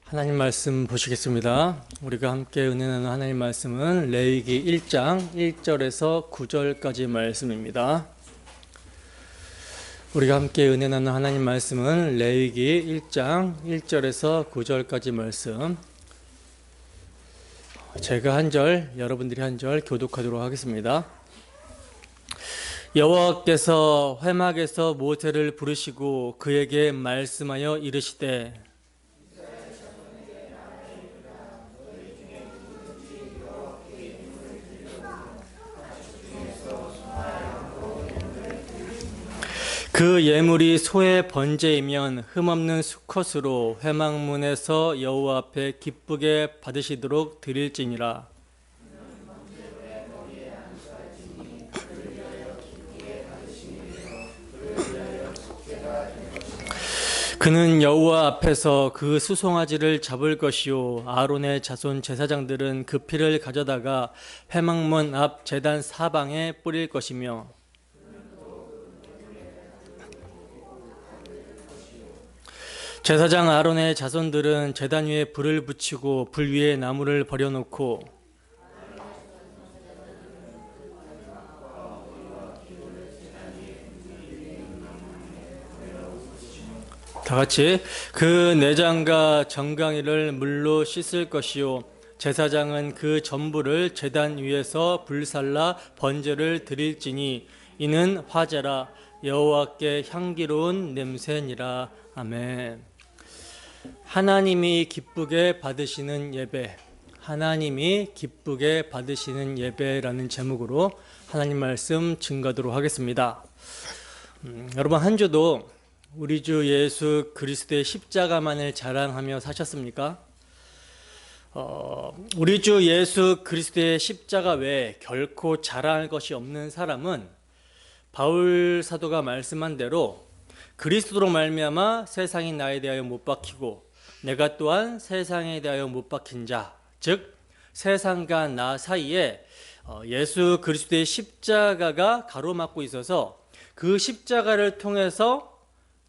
하나님 말씀 보시겠습니다. 우리가 함께 은혜 나누는 하나님 말씀은 레위기 1장 1절에서 9절까지 말씀입니다. 우리가 함께 은혜 나누는 하나님 말씀은 레위기 1장 1절에서 9절까지 말씀. 제가 한 절, 여러분들이 한 절 교독하도록 하겠습니다. 여호와께서 회막에서 모세를 부르시고 그에게 말씀하여 이르시되 그 예물이 소의 번제이면 흠없는 수컷으로 회막문에서 여호와 앞에 기쁘게 받으시도록 드릴지니라. 그는 여호와 앞에서 그 수송아지를 잡을 것이요 아론의 자손 제사장들은 그 피를 가져다가 회막문 앞 제단 사방에 뿌릴 것이며 제사장 아론의 자손들은 제단 위에 불을 붙이고 불 위에 나무를 버려놓고 다같이 그 내장과 정강이를 물로 씻을 것이요 제사장은 그 전부를 제단 위에서 불살라 번제를 드릴지니 이는 화제라 여호와께 향기로운 냄새니라. 아멘. 하나님이 기쁘게 받으시는 예배, 하나님이 기쁘게 받으시는 예배라는 제목으로 하나님 말씀 증거하도록 하겠습니다. 여러분 한 주도 우리 주 예수 그리스도의 십자가만을 자랑하며 사셨습니까? 우리 주 예수 그리스도의 십자가 외에 결코 자랑할 것이 없는 사람은 바울 사도가 말씀한 대로 그리스도로 말미암아 세상이 나에 대하여 못 박히고 내가 또한 세상에 대하여 못 박힌 자, 즉 세상과 나 사이에 예수 그리스도의 십자가가 가로막고 있어서 그 십자가를 통해서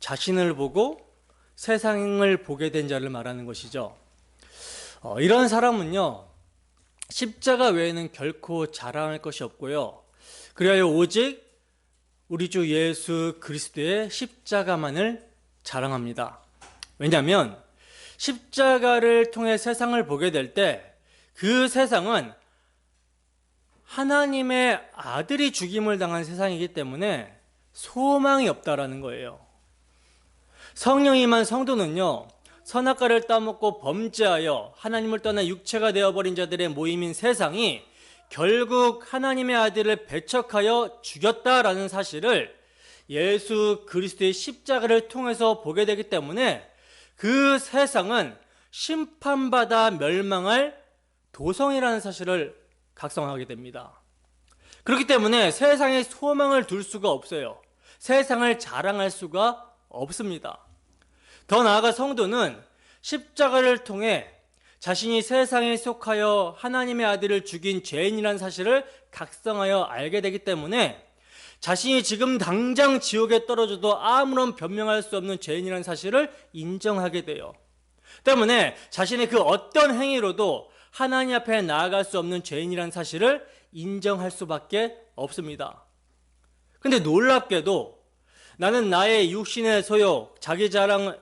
자신을 보고 세상을 보게 된 자를 말하는 것이죠. 이런 사람은요, 십자가 외에는 결코 자랑할 것이 없고요. 그리하여 오직 우리 주 예수 그리스도의 십자가만을 자랑합니다. 왜냐하면 십자가를 통해 세상을 보게 될 때 그 세상은 하나님의 아들이 죽임을 당한 세상이기 때문에 소망이 없다라는 거예요. 성령이 임한 성도는요, 선악과를 따먹고 범죄하여 하나님을 떠나 육체가 되어버린 자들의 모임인 세상이 결국 하나님의 아들을 배척하여 죽였다라는 사실을 예수 그리스도의 십자가를 통해서 보게 되기 때문에 그 세상은 심판받아 멸망할 도성이라는 사실을 각성하게 됩니다. 그렇기 때문에 세상에 소망을 둘 수가 없어요. 세상을 자랑할 수가 없습니다. 더 나아가 성도는 십자가를 통해 자신이 세상에 속하여 하나님의 아들을 죽인 죄인이라는 사실을 각성하여 알게 되기 때문에 자신이 지금 당장 지옥에 떨어져도 아무런 변명할 수 없는 죄인이라는 사실을 인정하게 돼요. 때문에 자신의 그 어떤 행위로도 하나님 앞에 나아갈 수 없는 죄인이라는 사실을 인정할 수밖에 없습니다. 근데 놀랍게도 나는 나의 육신의 소욕, 자기 자랑과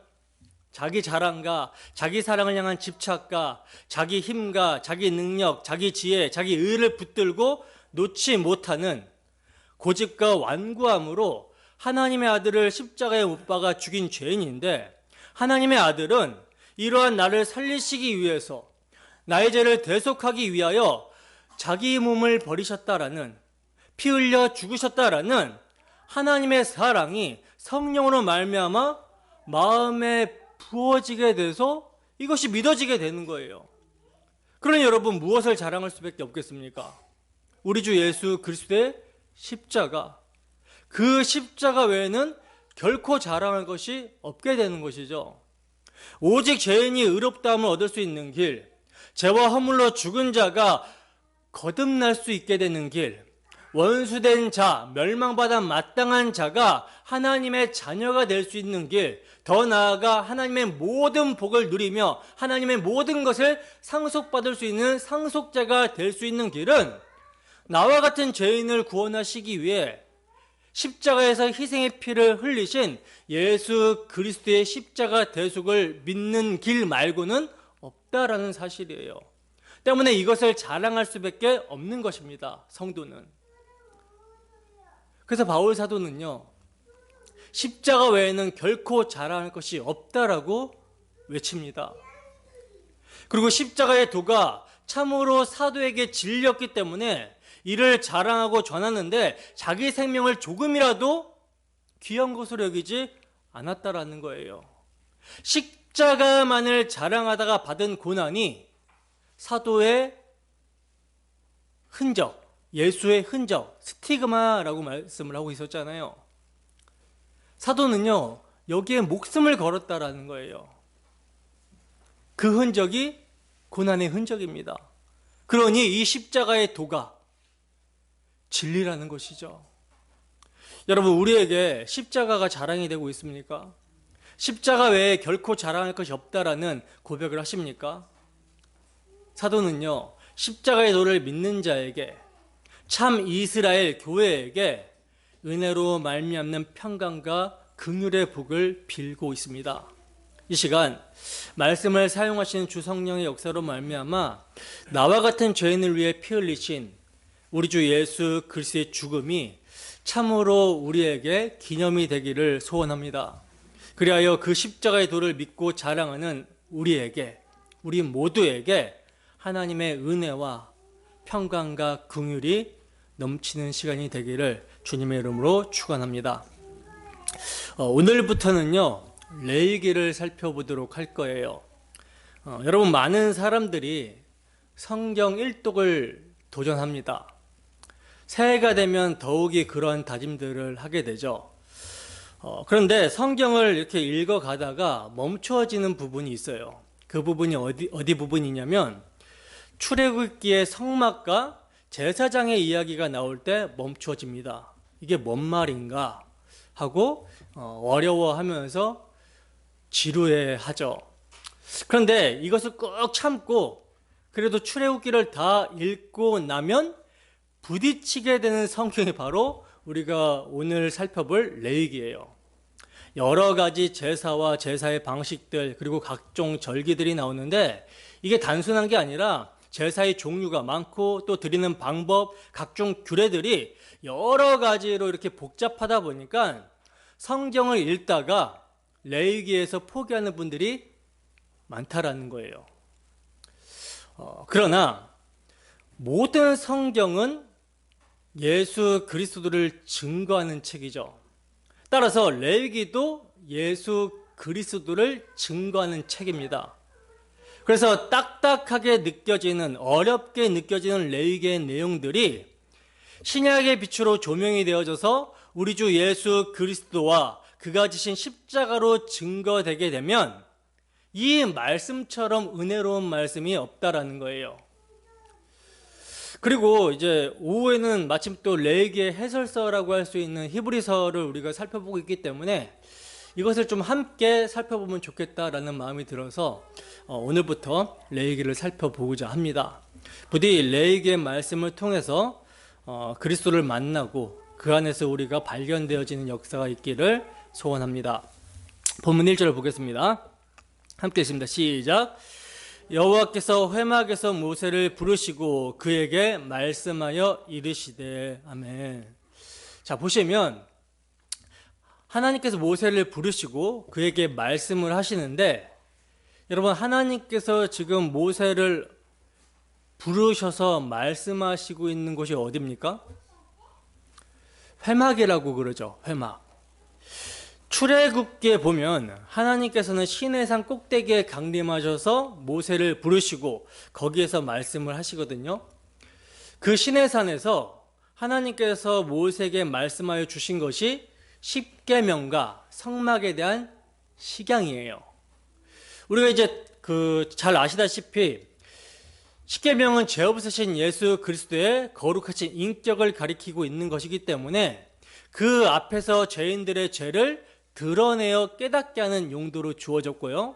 자기 사랑을 향한 집착과 자기 힘과 자기 능력, 자기 지혜, 자기 의를 붙들고 놓지 못하는 고집과 완고함으로 하나님의 아들을 십자가에 못 박아 죽인 죄인인데, 하나님의 아들은 이러한 나를 살리시기 위해서 나의 죄를 대속하기 위하여 자기 몸을 버리셨다라는, 피 흘려 죽으셨다라는 하나님의 사랑이 성령으로 말미암아 마음에 부어지게 돼서 이것이 믿어지게 되는 거예요. 그러니 여러분 무엇을 자랑할 수밖에 없겠습니까? 우리 주 예수 그리스도의 십자가, 그 십자가 외에는 결코 자랑할 것이 없게 되는 것이죠. 오직 죄인이 의롭다함을 얻을 수 있는 길, 죄와 허물로 죽은 자가 거듭날 수 있게 되는 길, 원수된 자, 멸망받아 마땅한 자가 하나님의 자녀가 될 수 있는 길, 더 나아가 하나님의 모든 복을 누리며 하나님의 모든 것을 상속받을 수 있는 상속자가 될 수 있는 길은 나와 같은 죄인을 구원하시기 위해 십자가에서 희생의 피를 흘리신 예수 그리스도의 십자가 대속을 믿는 길 말고는 없다라는 사실이에요. 때문에 이것을 자랑할 수밖에 없는 것입니다. 성도는. 그래서 바울 사도는요, 십자가 외에는 결코 자랑할 것이 없다라고 외칩니다. 그리고 십자가의 도가 참으로 사도에게 진리였기 때문에 이를 자랑하고 전하는데 자기 생명을 조금이라도 귀한 것으로 여기지 않았다라는 거예요. 십자가만을 자랑하다가 받은 고난이 사도의 흔적, 예수의 흔적, 스티그마라고 말씀을 하고 있었잖아요. 사도는요, 여기에 목숨을 걸었다라는 거예요. 그 흔적이 고난의 흔적입니다. 그러니 이 십자가의 도가 진리라는 것이죠. 여러분, 우리에게 십자가가 자랑이 되고 있습니까? 십자가 외에 결코 자랑할 것이 없다라는 고백을 하십니까? 사도는요, 십자가의 도를 믿는 자에게, 참 이스라엘 교회에게 은혜로 말미암는 평강과 긍휼의 복을 빌고 있습니다. 이 시간 말씀을 사용하시는 주 성령의 역사로 말미암아 나와 같은 죄인을 위해 피 흘리신 우리 주 예수 그리스도의 죽음이 참으로 우리에게 기념이 되기를 소원합니다. 그리하여 그 십자가의 도를 믿고 자랑하는 우리에게, 우리 모두에게 하나님의 은혜와 평강과 긍휼이 넘치는 시간이 되기를 주님의 이름으로 축원합니다. 오늘부터는요, 레위기를 살펴보도록 할 거예요. 여러분, 많은 사람들이 성경 일독을 도전합니다. 새해가 되면 더욱이 그런 다짐들을 하게 되죠. 그런데 성경을 이렇게 읽어가다가 멈춰지는 부분이 있어요. 그 부분이 어디 부분이냐면 출애굽기의 성막과 제사장의 이야기가 나올 때 멈춰집니다. 이게 뭔 말인가 하고 어려워하면서 지루해하죠. 그런데 이것을 꼭 참고 그래도 출애굽기를 다 읽고 나면 부딪히게 되는 성경이 바로 우리가 오늘 살펴볼 레위기예요. 여러 가지 제사와 제사의 방식들 그리고 각종 절기들이 나오는데 이게 단순한 게 아니라 제사의 종류가 많고 또 드리는 방법, 각종 규례들이 여러 가지로 이렇게 복잡하다 보니까 성경을 읽다가 레위기에서 포기하는 분들이 많다라는 거예요. 그러나 모든 성경은 예수 그리스도를 증거하는 책이죠. 따라서 레위기도 예수 그리스도를 증거하는 책입니다. 그래서 딱딱하게 느껴지는, 어렵게 느껴지는 레위기의 내용들이 신약의 빛으로 조명이 되어져서 우리 주 예수 그리스도와 그가 지신 십자가로 증거되게 되면 이 말씀처럼 은혜로운 말씀이 없다라는 거예요. 그리고 이제 오후에는 마침 또 레위기의 해설서라고 할 수 있는 히브리서를 우리가 살펴보고 있기 때문에 이것을 좀 함께 살펴보면 좋겠다라는 마음이 들어서 오늘부터 레위기를 살펴보고자 합니다. 부디 레위기의 말씀을 통해서 그리스도를 만나고 그 안에서 우리가 발견되어지는 역사가 있기를 소원합니다. 본문 1절을 보겠습니다. 함께 읽습니다. 시작. 여호와께서 회막에서 모세를 부르시고 그에게 말씀하여 이르시되. 아멘. 자, 보시면 하나님께서 모세를 부르시고 그에게 말씀을 하시는데, 여러분, 하나님께서 지금 모세를 부르셔서 말씀하시고 있는 곳이 어디입니까? 회막이라고 그러죠. 회막. 출애굽기에 보면 하나님께서는 시내산 꼭대기에 강림하셔서 모세를 부르시고 거기에서 말씀을 하시거든요. 그 시내산에서 하나님께서 모세에게 말씀하여 주신 것이 십계명과 성막에 대한 식양이에요. 우리가 이제 잘 아시다시피 십계명은 죄 없으신 예수 그리스도의 거룩하신 인격을 가리키고 있는 것이기 때문에 그 앞에서 죄인들의 죄를 드러내어 깨닫게 하는 용도로 주어졌고요.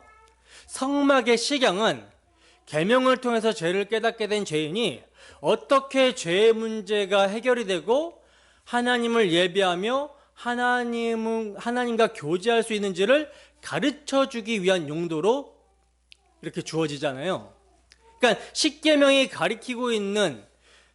성막의 식양은 계명을 통해서 죄를 깨닫게 된 죄인이 어떻게 죄의 문제가 해결이 되고 하나님을 예배하며 하나님과 교제할 수 있는지를 가르쳐 주기 위한 용도로 이렇게 주어지잖아요. 그러니까 십계명이 가리키고 있는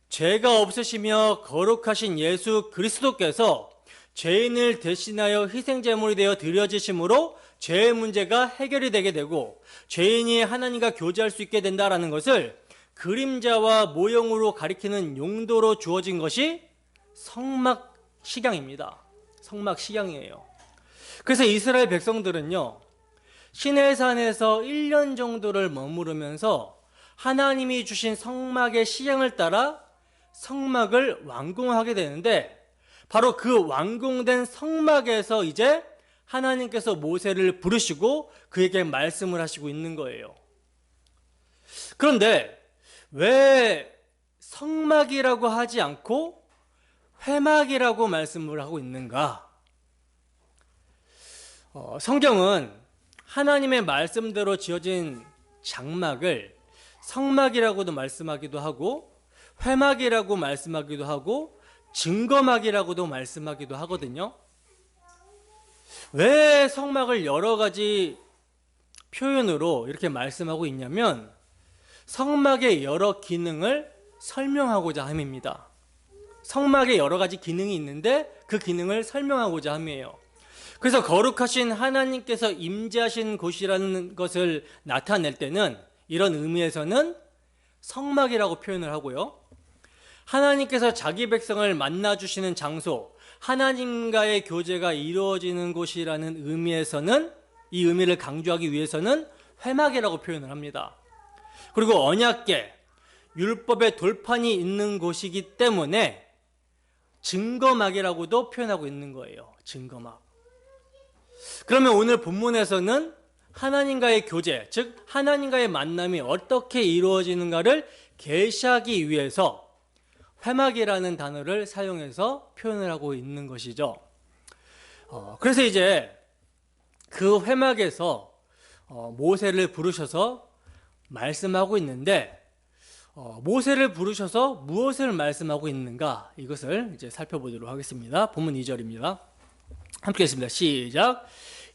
죄가 없으시며 거룩하신 예수 그리스도께서 죄인을 대신하여 희생제물이 되어 드려지심으로 죄의 문제가 해결이 되게 되고 죄인이 하나님과 교제할 수 있게 된다는 것을 그림자와 모형으로 가리키는 용도로 주어진 것이 성막 식양입니다. 성막 식양이에요. 그래서 이스라엘 백성들은요, 시내산에서 1년 정도를 머무르면서 하나님이 주신 성막의 식양을 따라 성막을 완공하게 되는데, 바로 그 완공된 성막에서 이제 하나님께서 모세를 부르시고 그에게 말씀을 하시고 있는 거예요. 그런데 왜 성막이라고 하지 않고 회막이라고 말씀을 하고 있는가? 성경은 하나님의 말씀대로 지어진 장막을 성막이라고도 말씀하기도 하고 회막이라고 말씀하기도 하고 증거막이라고도 말씀하기도 하거든요. 왜 성막을 여러 가지 표현으로 이렇게 말씀하고 있냐면 성막의 여러 기능을 설명하고자 함입니다. 성막에 여러 가지 기능이 있는데 그 기능을 설명하고자 함이에요. 그래서 거룩하신 하나님께서 임재하신 곳이라는 것을 나타낼 때는 이런 의미에서는 성막이라고 표현을 하고요. 하나님께서 자기 백성을 만나주시는 장소, 하나님과의 교제가 이루어지는 곳이라는 의미에서는, 이 의미를 강조하기 위해서는 회막이라고 표현을 합니다. 그리고 언약궤, 율법의 돌판이 있는 곳이기 때문에 증거막이라고도 표현하고 있는 거예요. 증거막. 그러면 오늘 본문에서는 하나님과의 교제, 즉 하나님과의 만남이 어떻게 이루어지는가를 계시하기 위해서 회막이라는 단어를 사용해서 표현을 하고 있는 것이죠. 그래서 이제 그 회막에서 모세를 부르셔서 말씀하고 있는데, 모세를 부르셔서 무엇을 말씀하고 있는가, 이것을 이제 살펴보도록 하겠습니다. 본문 2절입니다. 함께 했습니다. 시작.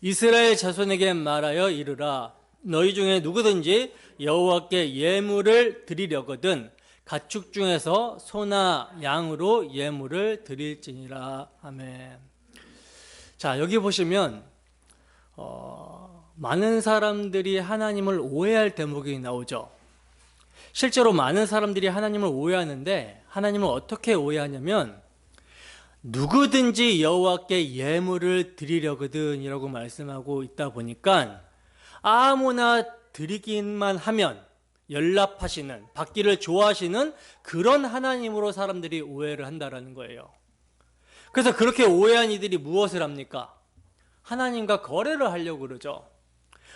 이스라엘 자손에게 말하여 이르라. 너희 중에 누구든지 여호와께 예물을 드리려거든 가축 중에서 소나 양으로 예물을 드릴지니라. 아멘. 자, 여기 보시면 많은 사람들이 하나님을 오해할 대목이 나오죠. 실제로 많은 사람들이 하나님을 오해하는데, 하나님을 어떻게 오해하냐면 누구든지 여호와께 예물을 드리려거든 이라고 말씀하고 있다 보니까 아무나 드리기만 하면 연락하시는, 받기를 좋아하시는 그런 하나님으로 사람들이 오해를 한다라는 거예요. 그래서 그렇게 오해한 이들이 무엇을 합니까? 하나님과 거래를 하려고 그러죠.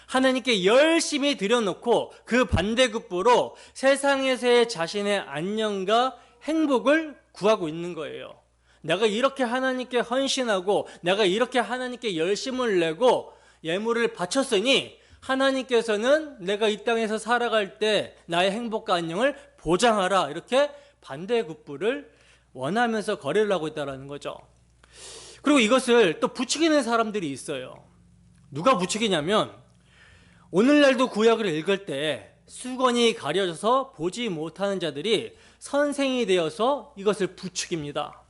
하나님께 열심히 드려놓고 그 반대급부로 세상에서의 자신의 안녕과 행복을 구하고 있는 거예요. 내가 이렇게 하나님께 헌신하고 내가 이렇게 하나님께 열심을 내고 예물을 바쳤으니 하나님께서는 내가 이 땅에서 살아갈 때 나의 행복과 안녕을 보장하라, 이렇게 반대급부를 원하면서 거래를 하고 있다는 거죠. 그리고 이것을 또 부추기는 사람들이 있어요. 누가 부추기냐면, 오늘날도 구약을 읽을 때 수건이 가려져서 보지 못하는 자들이 선생이 되어서 이것을 부추깁니다.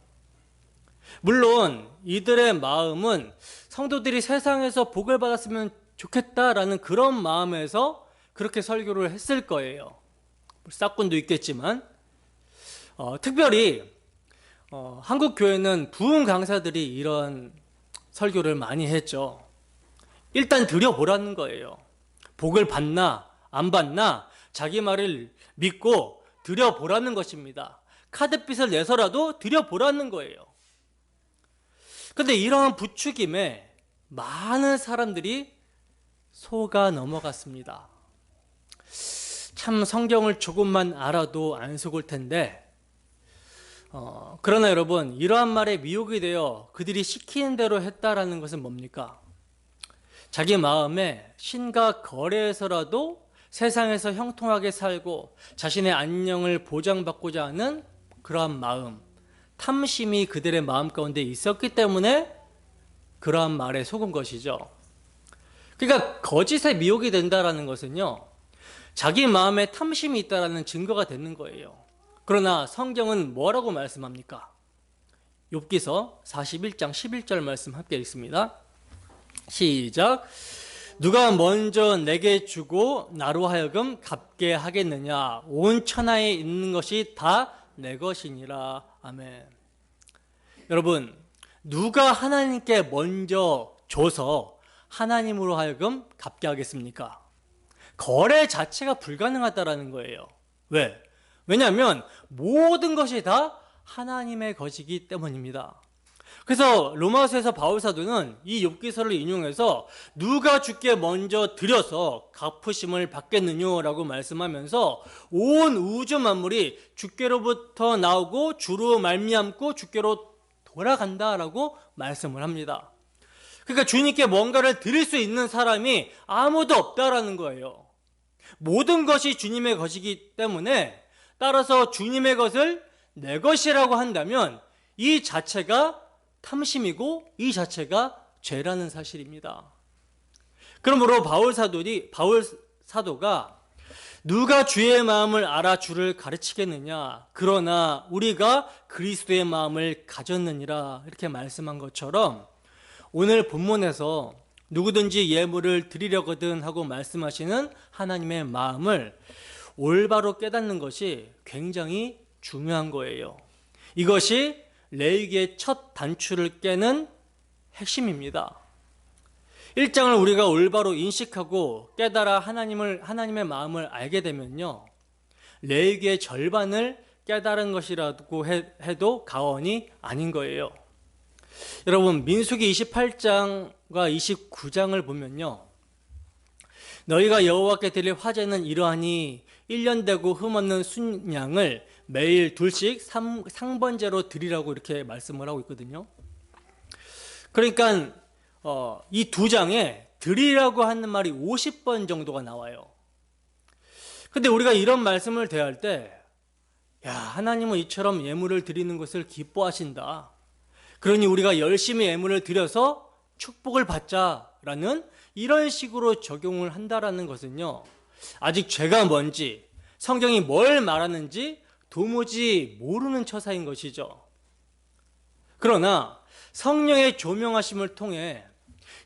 물론 이들의 마음은 성도들이 세상에서 복을 받았으면 좋겠다라는 그런 마음에서 그렇게 설교를 했을 거예요. 싹군도 있겠지만, 특별히 한국 교회는 부흥 강사들이 이런 설교를 많이 했죠. 일단 드려보라는 거예요. 복을 받나 안 받나 자기 말을 믿고 드려보라는 것입니다. 카드빚을 내서라도 드려보라는 거예요. 그런데 이러한 부추김에 많은 사람들이 속아 넘어갔습니다. 참 성경을 조금만 알아도 안 속을 텐데, 그러나 여러분, 이러한 말에 미혹이 되어 그들이 시키는 대로 했다라는 것은 뭡니까? 자기 마음에 신과 거래해서라도 세상에서 형통하게 살고 자신의 안녕을 보장받고자 하는 그러한 마음, 탐심이 그들의 마음 가운데 있었기 때문에 그러한 말에 속은 것이죠. 그러니까 거짓에 미혹이 된다라는 것은요, 자기 마음에 탐심이 있다라는 증거가 되는 거예요. 그러나 성경은 뭐라고 말씀합니까? 욥기서 41장 11절 말씀 함께 읽습니다. 시작. 누가 먼저 내게 주고 나로 하여금 갚게 하겠느냐? 온 천하에 있는 것이 다 내 것이니라. 아멘. 여러분, 누가 하나님께 먼저 줘서 하나님으로 하여금 갚게 하겠습니까? 거래 자체가 불가능하다라는 거예요. 왜? 왜냐하면 모든 것이 다 하나님의 것이기 때문입니다. 그래서 로마서에서 바울 사도는 이 욥기서를 인용해서 누가 주께 먼저 드려서 갚으심을 받겠느냐라고 말씀하면서 온 우주 만물이 주께로부터 나오고 주로 말미암고 주께로 돌아간다라고 말씀을 합니다. 그러니까 주님께 뭔가를 드릴 수 있는 사람이 아무도 없다라는 거예요. 모든 것이 주님의 것이기 때문에 따라서 주님의 것을 내 것이라고 한다면 이 자체가 탐심이고 이 자체가 죄라는 사실입니다. 그러므로 바울 사도가 누가 주의 마음을 알아 주를 가르치겠느냐? 그러나 우리가 그리스도의 마음을 가졌느니라 이렇게 말씀한 것처럼 오늘 본문에서 누구든지 예물을 드리려거든 하고 말씀하시는 하나님의 마음을 올바로 깨닫는 것이 굉장히 중요한 거예요. 이것이 레위기의 첫 단추를 깨는 핵심입니다. 1장을 우리가 올바로 인식하고 깨달아 하나님의 마음을 알게 되면요, 레위기의 절반을 깨달은 것이라고 해도 과언이 아닌 거예요. 여러분, 민수기 28장과 29장을 보면요, 너희가 여호와께 드릴 화제는 이러하니 1년 되고 흠없는 순양을 매일 둘씩 상번제로 드리라고 이렇게 말씀을 하고 있거든요. 그러니까 이 두 장에 드리라고 하는 말이 50번 정도가 나와요. 근데 우리가 이런 말씀을 대할 때, 야, 하나님은 이처럼 예물을 드리는 것을 기뻐하신다. 그러니 우리가 열심히 예물을 드려서 축복을 받자라는 이런 식으로 적용을 한다라는 것은요, 아직 죄가 뭔지, 성경이 뭘 말하는지 도무지 모르는 처사인 것이죠. 그러나 성령의 조명하심을 통해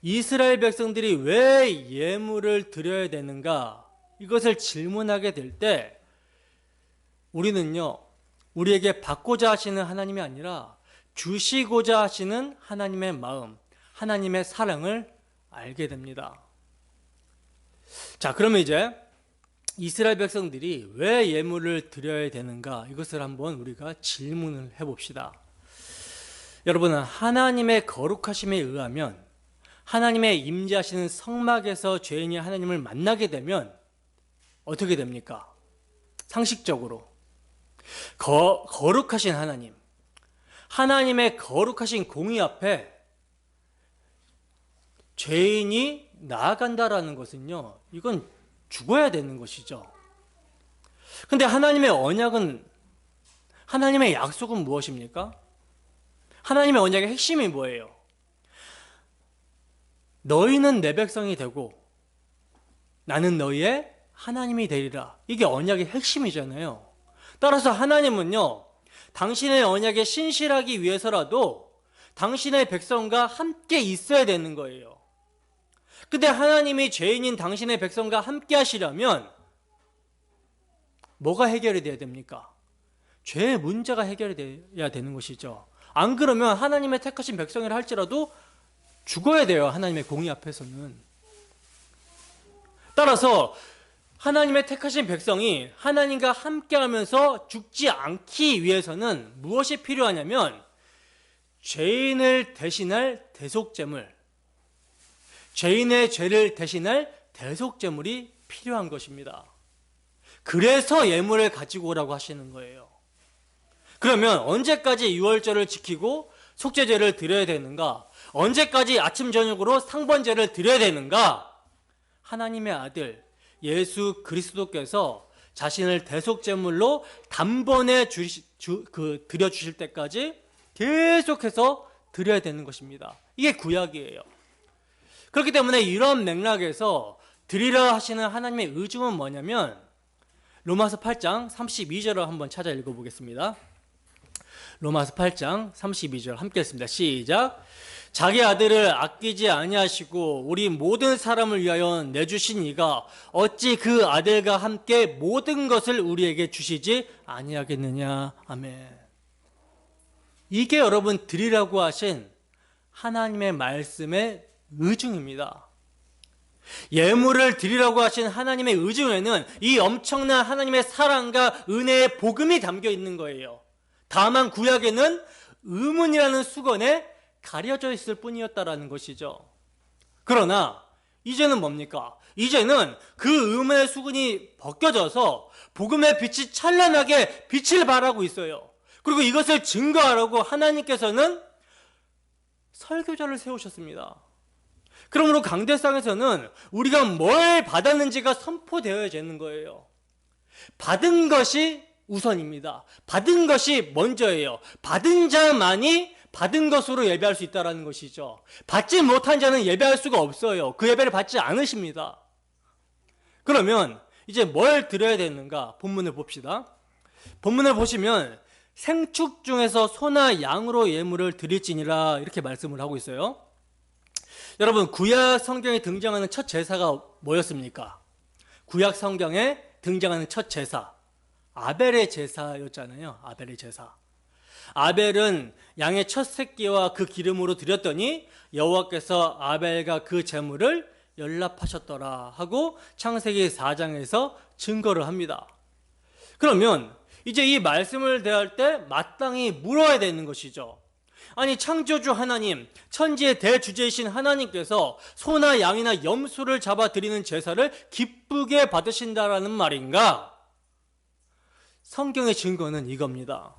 이스라엘 백성들이 왜 예물을 드려야 되는가, 이것을 질문하게 될 때 우리는요, 우리에게 받고자 하시는 하나님이 아니라 주시고자 하시는 하나님의 마음, 하나님의 사랑을 알게 됩니다. 자, 그러면 이제 이스라엘 백성들이 왜 예물을 드려야 되는가, 이것을 한번 우리가 질문을 해봅시다. 여러분은 하나님의 거룩하심에 의하면 하나님의 임재하시는 성막에서 죄인이 하나님을 만나게 되면 어떻게 됩니까? 상식적으로 거룩하신 하나님, 하나님의 거룩하신 공의 앞에 죄인이 나아간다라는 것은요, 이건 죽어야 되는 것이죠. 근데 하나님의 언약은, 하나님의 약속은 무엇입니까? 하나님의 언약의 핵심이 뭐예요? 너희는 내 백성이 되고 나는 너희의 하나님이 되리라. 이게 언약의 핵심이잖아요. 따라서 하나님은요, 당신의 언약에 신실하기 위해서라도 당신의 백성과 함께 있어야 되는 거예요. 근데 하나님이 죄인인 당신의 백성과 함께 하시려면 뭐가 해결이 돼야 됩니까? 죄의 문제가 해결이 돼야 되는 것이죠. 안 그러면 하나님의 택하신 백성이라 할지라도 죽어야 돼요, 하나님의 공의 앞에서는. 따라서 하나님의 택하신 백성이 하나님과 함께 하면서 죽지 않기 위해서는 무엇이 필요하냐면 죄인을 대신할 대속제물, 죄인의 죄를 대신할 대속제물이 필요한 것입니다. 그래서 예물을 가지고 오라고 하시는 거예요. 그러면 언제까지 유월절을 지키고 속죄제를 드려야 되는가? 언제까지 아침 저녁으로 상번제를 드려야 되는가? 하나님의 아들 예수 그리스도께서 자신을 대속제물로 단번에 드려주실 때까지 계속해서 드려야 되는 것입니다. 이게 구약이에요. 그렇기 때문에 이런 맥락에서 드리라 하시는 하나님의 의중은 뭐냐면 로마서 8장 32절을 한번 찾아 읽어보겠습니다. 로마서 8장 32절 함께 읽습니다. 시작. 자기 아들을 아끼지 아니하시고 우리 모든 사람을 위하여 내주신 이가 어찌 그 아들과 함께 모든 것을 우리에게 주시지 아니하겠느냐. 아멘. 이게 여러분 드리라고 하신 하나님의 말씀의 의중입니다. 예물을 드리라고 하신 하나님의 의중에는 이 엄청난 하나님의 사랑과 은혜의 복음이 담겨 있는 거예요. 다만 구약에는 의문이라는 수건에 가려져 있을 뿐이었다라는 것이죠. 그러나 이제는 뭡니까? 이제는 그 의문의 수건이 벗겨져서 복음의 빛이 찬란하게 빛을 발하고 있어요. 그리고 이것을 증거하라고 하나님께서는 설교자를 세우셨습니다. 그러므로 강대상에서는 우리가 뭘 받았는지가 선포되어야 되는 거예요. 받은 것이 우선입니다. 받은 것이 먼저예요. 받은 자만이 받은 것으로 예배할 수 있다는 것이죠. 받지 못한 자는 예배할 수가 없어요. 그 예배를 받지 않으십니다. 그러면 이제 뭘 드려야 되는가? 본문을 봅시다. 본문을 보시면 생축 중에서 소나 양으로 예물을 드릴지니라 이렇게 말씀을 하고 있어요. 여러분, 구약 성경에 등장하는 첫 제사가 뭐였습니까? 구약 성경에 등장하는 첫 제사, 아벨의 제사였잖아요. 아벨의 제사. 아벨은 양의 첫 새끼와 그 기름으로 드렸더니 여호와께서 아벨과 그 제물을 연락하셨더라 하고 창세기 4장에서 증거를 합니다. 그러면 이제 이 말씀을 대할 때 마땅히 물어야 되는 것이죠. 아니, 창조주 하나님, 천지의 대주제이신 하나님께서 소나 양이나 염소를 잡아 드리는 제사를 기쁘게 받으신다라는 말인가? 성경의 증거는 이겁니다.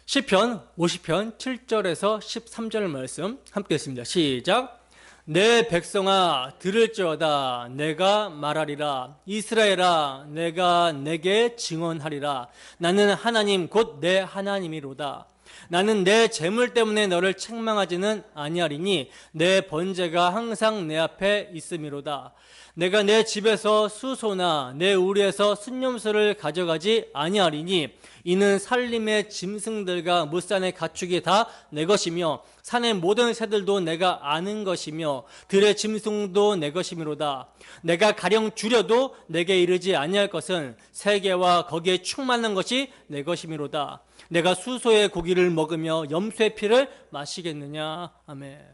시편 50편 7절에서 13절 말씀 함께 읽습니다. 시작. 내 백성아 들을지어다. 내가 말하리라. 이스라엘아 내가 내게 증언하리라. 나는 하나님 곧 내 하나님이로다. 나는 내 재물 때문에 너를 책망하지는 아니하리니 내 번제가 항상 내 앞에 있음이로다. 내가 내 집에서 수소나 내 우리에서 순념소를 가져가지 아니하리니 이는 산림의 짐승들과 물산의 가축이 다 내 것이며 산의 모든 새들도 내가 아는 것이며 들의 짐승도 내 것이미로다. 내가 가령 줄여도 내게 이르지 아니할 것은 세계와 거기에 충만한 것이 내 것이미로다. 내가 수소의 고기를 먹으며 염소의 피를 마시겠느냐. 아멘.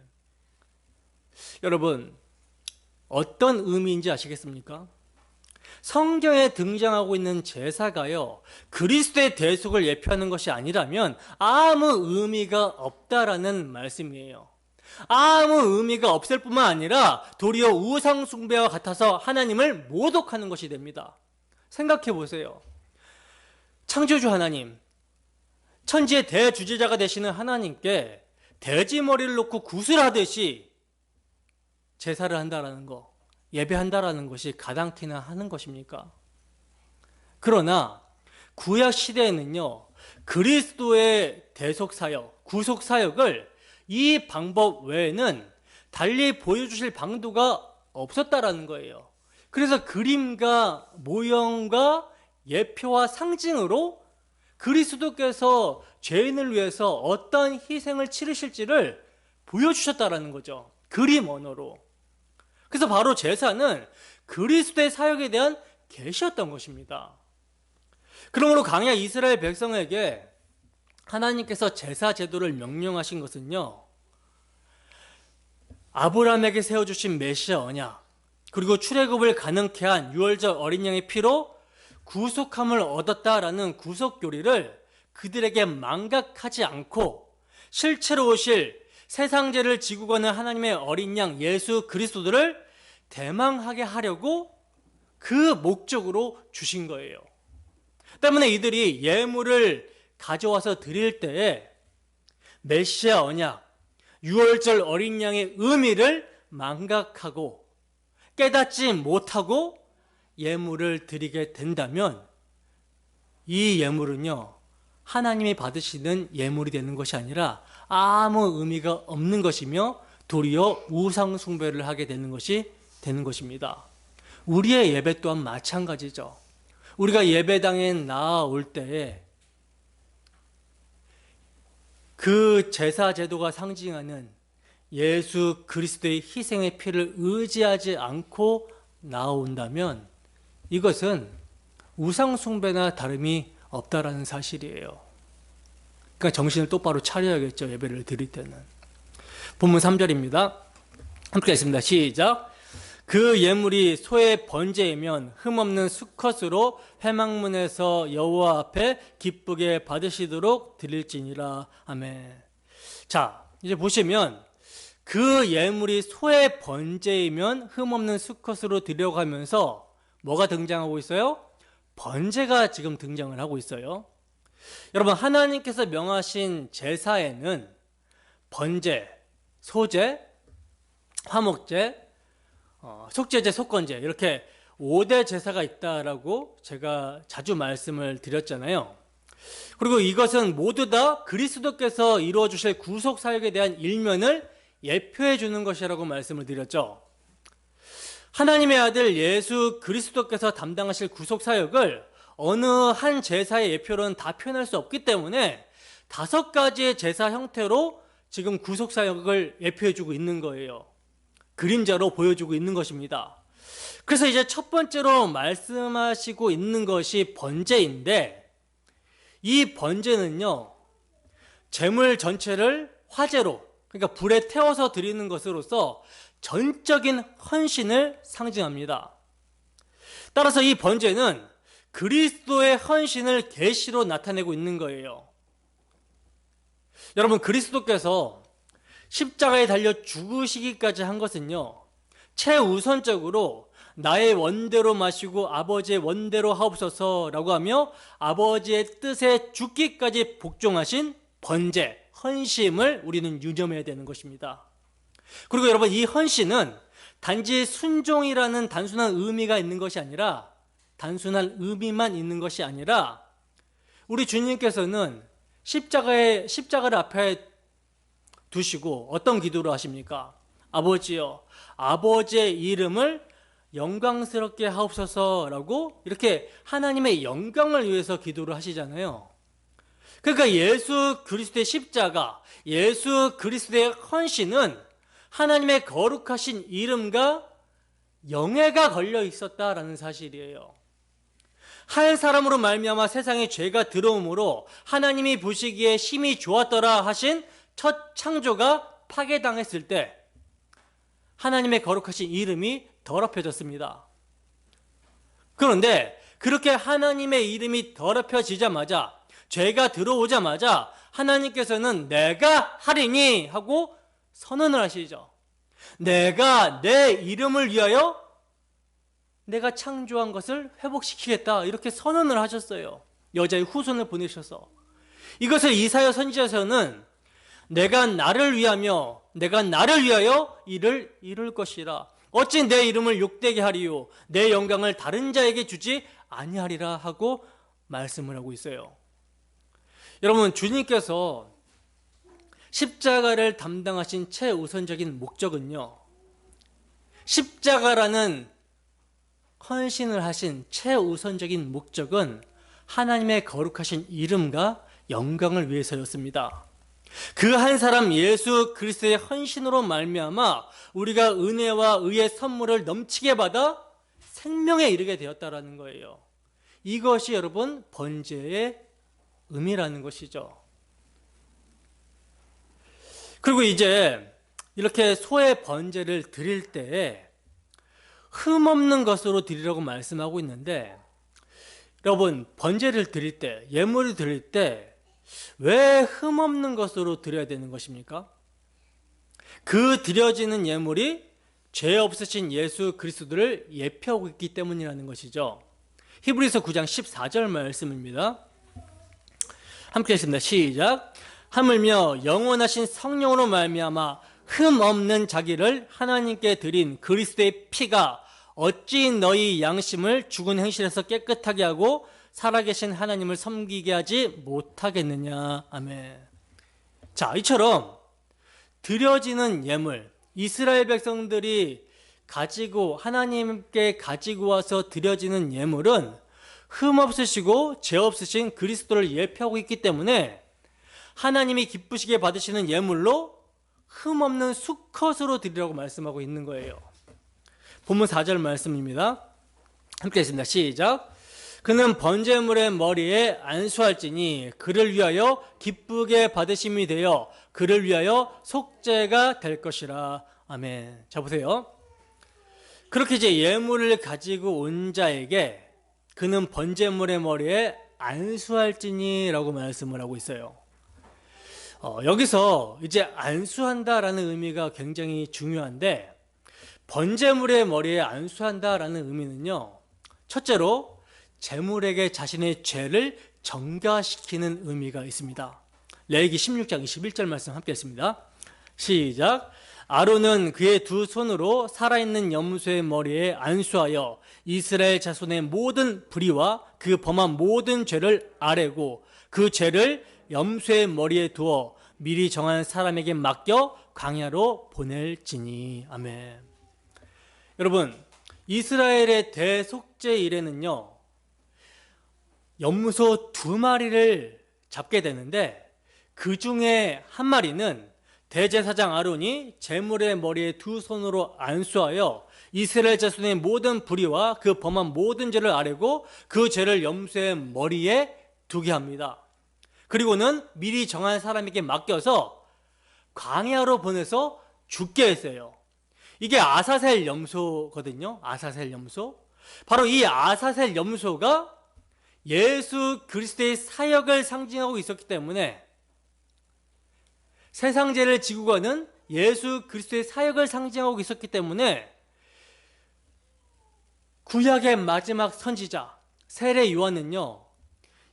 여러분, 어떤 의미인지 아시겠습니까? 성경에 등장하고 있는 제사가요, 그리스도의 대속을 예표하는 것이 아니라면 아무 의미가 없다라는 말씀이에요. 아무 의미가 없을 뿐만 아니라 도리어 우상 숭배와 같아서 하나님을 모독하는 것이 됩니다. 생각해 보세요. 창조주 하나님, 천지의 대주제자가 되시는 하나님께 돼지 머리를 놓고 구슬하듯이 제사를 한다라는 거, 예배한다라는 것이 가당키나 하는 것입니까? 그러나 구약 시대에는요, 그리스도의 대속사역, 구속사역을 이 방법 외에는 달리 보여주실 방도가 없었다라는 거예요. 그래서 그림과 모형과 예표와 상징으로 그리스도께서 죄인을 위해서 어떤 희생을 치르실지를 보여주셨다라는 거죠. 그림 언어로. 그래서 바로 제사는 그리스도의 사역에 대한 계시였던 것입니다. 그러므로 광야 이스라엘 백성에게 하나님께서 제사 제도를 명령하신 것은요, 아브라함에게 세워주신 메시아 언약, 그리고 출애굽을 가능케 한 유월절 어린 양의 피로 구속함을 얻었다라는 구속 교리를 그들에게 망각하지 않고 실체로 오실 세상 죄를 지고 가는 하나님의 어린 양 예수 그리스도를 대망하게 하려고 그 목적으로 주신 거예요. 때문에 이들이 예물을 가져와서 드릴 때에 메시아 언약, 유월절 어린 양의 의미를 망각하고 깨닫지 못하고 예물을 드리게 된다면 이 예물은요, 하나님이 받으시는 예물이 되는 것이 아니라 아무 의미가 없는 것이며 도리어 우상 숭배를 하게 되는 것입니다. 우리의 예배 또한 마찬가지죠. 우리가 예배당에 나아올 때에 그 제사 제도가 상징하는 예수 그리스도의 희생의 피를 의지하지 않고 나온다면 이것은 우상 숭배나 다름이 없다라는 사실이에요. 그러니까 정신을 똑바로 차려야겠죠. 예배를 드릴 때는. 본문 3절입니다. 함께 읽습니다. 시작. 그 예물이 소의 번제이면 흠없는 수컷으로 회막문에서 여호와 앞에 기쁘게 받으시도록 드릴지니라. 아멘. 자, 이제 보시면 그 예물이 소의 번제이면 흠없는 수컷으로 드려가면서 뭐가 등장하고 있어요? 번제가 지금 등장을 하고 있어요. 여러분, 하나님께서 명하신 제사에는 번제, 소제, 화목제, 속죄제, 속건제 이렇게 5대 제사가 있다라고 제가 자주 말씀을 드렸잖아요. 그리고 이것은 모두 다 그리스도께서 이루어 주실 구속 사역에 대한 일면을 예표해 주는 것이라고 말씀을 드렸죠. 하나님의 아들 예수 그리스도께서 담당하실 구속 사역을 어느 한 제사의 예표로는 다 표현할 수 없기 때문에 5가지의 제사 형태로 지금 구속 사역을 예표해 주고 있는 거예요. 그림자로 보여주고 있는 것입니다. 그래서 이제 첫 번째로 말씀하시고 있는 것이 번제인데, 이 번제는요, 제물 전체를 화제로, 그러니까 불에 태워서 드리는 것으로서 전적인 헌신을 상징합니다. 따라서 이 번제는 그리스도의 헌신을 계시로 나타내고 있는 거예요. 여러분, 그리스도께서 십자가에 달려 죽으시기까지 한 것은요, 최우선적으로 나의 원대로 마시고 아버지의 원대로 하옵소서라고 하며 아버지의 뜻에 죽기까지 복종하신 번제, 헌신을 우리는 유념해야 되는 것입니다. 그리고 여러분, 이 헌신은 단지 순종이라는 단순한 의미가 있는 것이 아니라, 단순한 의미만 있는 것이 아니라, 우리 주님께서는 십자가를 앞에 두시고 어떤 기도를 하십니까? 아버지여, 아버지의 이름을 영광스럽게 하옵소서라고 이렇게 하나님의 영광을 위해서 기도를 하시잖아요. 그러니까 예수 그리스도의 십자가, 예수 그리스도의 헌신은 하나님의 거룩하신 이름과 영예가 걸려 있었다라는 사실이에요. 한 사람으로 말미암아 세상에 죄가 들어오므로 하나님이 보시기에 심히 좋았더라 하신 첫 창조가 파괴당했을 때 하나님의 거룩하신 이름이 더럽혀졌습니다. 그런데 그렇게 하나님의 이름이 더럽혀지자마자, 죄가 들어오자마자 하나님께서는 내가 하리니 하고 선언을 하시죠. 내가 내 이름을 위하여 내가 창조한 것을 회복시키겠다, 이렇게 선언을 하셨어요. 여자의 후손을 보내셔서. 이것을 이사야 선지자에서는 내가 나를 위하여 이를 이룰 것이라. 어찌 내 이름을 욕되게 하리요, 내 영광을 다른 자에게 주지 아니하리라 하고 말씀을 하고 있어요. 여러분, 주님께서 십자가를 담당하신 최우선적인 목적은요, 십자가라는 헌신을 하신 최우선적인 목적은 하나님의 거룩하신 이름과 영광을 위해서였습니다. 그 한 사람 예수 그리스도의 헌신으로 말미암아 우리가 은혜와 의의 선물을 넘치게 받아 생명에 이르게 되었다라는 거예요. 이것이 여러분 번제의 의미라는 것이죠. 그리고 이제 이렇게 소의 번제를 드릴 때 흠없는 것으로 드리라고 말씀하고 있는데, 여러분 번제를 드릴 때, 예물을 드릴 때 왜 흠없는 것으로 드려야 되는 것입니까? 그 드려지는 예물이 죄 없으신 예수 그리스도를 예표하고 있기 때문이라는 것이죠. 히브리서 9장 14절 말씀입니다. 함께 했습니다. 시작. 하물며 영원하신 성령으로 말미암아 흠 없는 자기를 하나님께 드린 그리스도의 피가 어찌 너희 양심을 죽은 행실에서 깨끗하게 하고 살아계신 하나님을 섬기게 하지 못하겠느냐. 아멘. 자, 이처럼 드려지는 예물, 이스라엘 백성들이 가지고 하나님께 가지고 와서 드려지는 예물은 흠 없으시고 죄 없으신 그리스도를 예표하고 있기 때문에 하나님이 기쁘시게 받으시는 예물로 흠 없는 수컷으로 드리라고 말씀하고 있는 거예요. 본문 4절 말씀입니다. 함께 했습니다. 시작. 그는 번제물의 머리에 안수할지니 그를 위하여 기쁘게 받으심이 되어 그를 위하여 속죄가 될 것이라. 아멘. 자, 보세요. 그렇게 이제 예물을 가지고 온 자에게 그는 번제물의 머리에 안수할지니 라고 말씀을 하고 있어요. 여기서 이제 안수한다라는 의미가 굉장히 중요한데, 번제물의 머리에 안수한다라는 의미는요, 첫째로 제물에게 자신의 죄를 정가시키는 의미가 있습니다. 레위기 16장 21절 말씀 함께 했습니다. 시작. 아론은 그의 두 손으로 살아있는 염소의 머리에 안수하여 이스라엘 자손의 모든 불의와 그 범한 모든 죄를 아뢰고 그 죄를 염소의 머리에 두어 미리 정한 사람에게 맡겨 광야로 보낼지니. 아멘. 여러분, 이스라엘의 대속죄일에는요, 염소 2마리를 잡게 되는데 그 중에 한 마리는 대제사장 아론이 제물의 머리에 두 손으로 안수하여 이스라엘 자손의 모든 불의와 그 범한 모든 죄를 아뢰고 그 죄를 염소의 머리에 두게 합니다. 그리고는 미리 정한 사람에게 맡겨서 광야로 보내서 죽게 했어요. 이게 아사셀 염소거든요. 아사셀 염소. 바로 이 아사셀 염소가 예수 그리스도의 사역을 상징하고 있었기 때문에, 세상 죄를 지고 가는 예수 그리스도의 사역을 상징하고 있었기 때문에 구약의 마지막 선지자 세례 요한은요,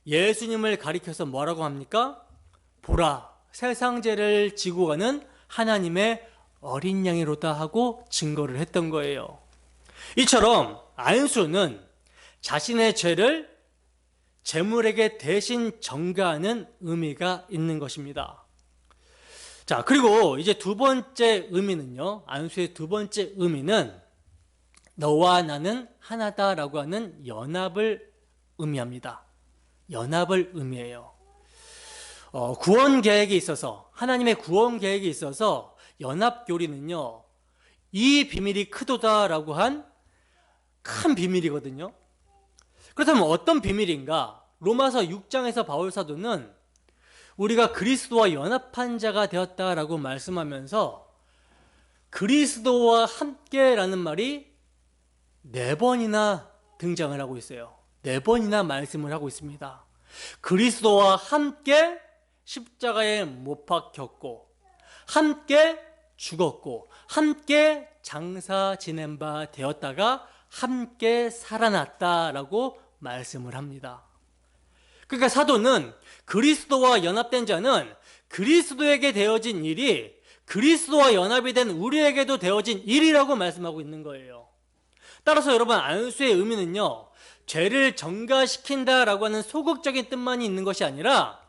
예수님을 가리켜서 뭐라고 합니까? 보라, 세상 죄를 지고 가는 하나님의 어린 양이로다 하고 증거를 했던 거예요. 이처럼 안수는 자신의 죄를 제물에게 대신 전가하는 의미가 있는 것입니다. 자, 그리고 이제 두 번째 의미는요, 안수의 두 번째 의미는 너와 나는 하나다라고 하는 연합을 의미합니다. 연합을 의미해요. 구원 계획이 있어서, 하나님의 구원 계획이 있어서 연합교리는요, 이 비밀이 크도다라고 한 큰 비밀이거든요. 그렇다면 어떤 비밀인가? 로마서 6장에서 바울 사도는 우리가 그리스도와 연합한 자가 되었다라고 말씀하면서 그리스도와 함께라는 말이 4번이나 등장을 하고 있어요. 4번이나 말씀을 하고 있습니다. 그리스도와 함께 십자가에 못 박혔고, 함께 죽었고, 함께 장사 지낸 바 되었다가 함께 살아났다라고 말씀을 합니다. 그러니까 사도는 그리스도와 연합된 자는 그리스도에게 되어진 일이 그리스도와 연합이 된 우리에게도 되어진 일이라고 말씀하고 있는 거예요. 따라서 여러분, 안수의 의미는요, 죄를 전가시킨다라고 하는 소극적인 뜻만이 있는 것이 아니라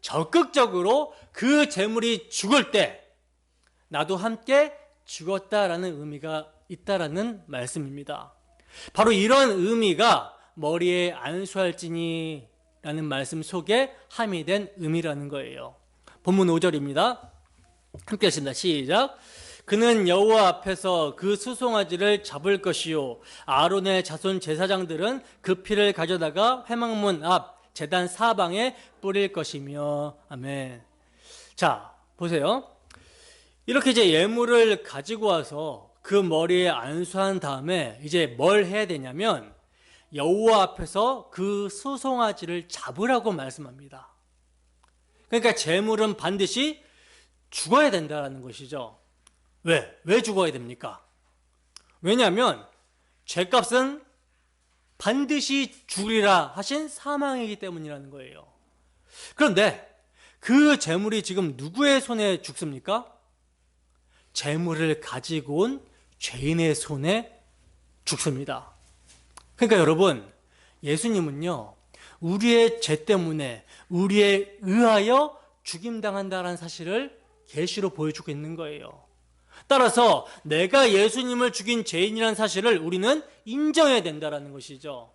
적극적으로 그 제물이 죽을 때 나도 함께 죽었다라는 의미가 있다라는 말씀입니다. 바로 이런 의미가 머리에 안수할지니 라는 말씀 속에 함의된 의미라는 거예요. 본문 5절입니다. 함께 하십니다. 시작. 그는 여호와 앞에서 그 수송아지를 잡을 것이요 아론의 자손 제사장들은 그 피를 가져다가 회막문 앞 제단 사방에 뿌릴 것이며. 아멘. 자, 보세요. 이렇게 이제 예물을 가지고 와서 그 머리에 안수한 다음에 이제 뭘 해야 되냐면 여호와 앞에서 그 수송아지를 잡으라고 말씀합니다. 그러니까 제물은 반드시 죽어야 된다는 것이죠. 왜 죽어야 됩니까? 왜냐하면 죄값은 반드시 죽으리라 하신 사망이기 때문이라는 거예요. 그런데 그 재물이 지금 누구의 손에 죽습니까? 재물을 가지고 온 죄인의 손에 죽습니다. 그러니까 여러분, 예수님은요, 우리의 죄 때문에 우리에 의하여 죽임당한다는 사실을 계시로 보여주고 있는 거예요. 따라서 내가 예수님을 죽인 죄인이라는 사실을 우리는 인정해야 된다는 것이죠.